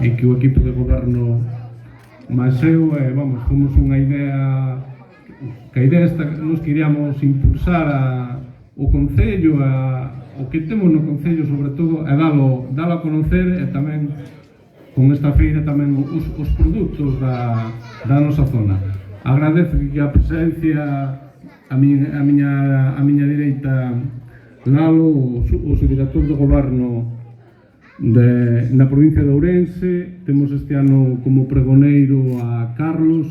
e que o equipo de goberno máis eu, vamos, fomos unha idea que a idea esta nos queríamos impulsar o Concello, o que temos no Concello sobre todo, e dalo a conocer, e tamén con esta feira tamén os produtos da nosa zona. Agradezo que a presencia a miña direita Lalo, o subdirector do goberno na provincia de Ourense. Temos este ano como pregoneiro a Carlos,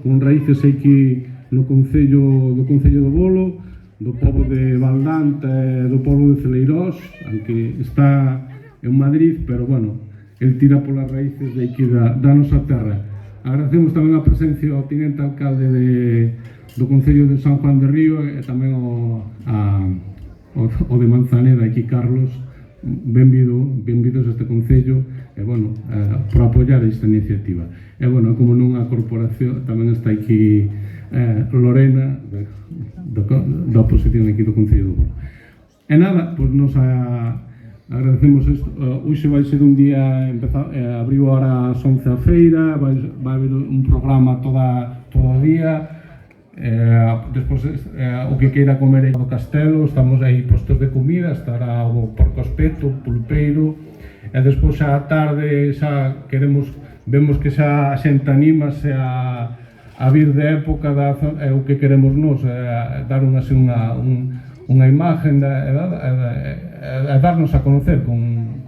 con raíces aquí no Concello do Bolo, do pobo de Valdante e do pobo de Celeirós, aunque está en Madrid, pero bueno, el tira polas raíces de aquí da nosa terra. Agradecemos tamén a presencia ao tinente alcalde do Concello de San Juan de Río e tamén o de Manzaneda, aquí Carlos. Benvidos a este Concello e, bueno, por apoiar esta iniciativa. E, bueno, como nunha corporación tamén está aquí Lorena da oposición aquí do Concello do Bolo. E nada, pois nos agradecemos isto. Hoxe vai ser un día, abriu ahora ás 11 a feira, vai haber un programa todo o día. Despois o que queira comer do Castelo, estamos aí postos de comida, estará o porco espeto, o pulpeiro, e despois xa a tarde xa vemos que xa a xente anímase a vir de época o que queremos nos, dar unha imagen e darnos a conocer con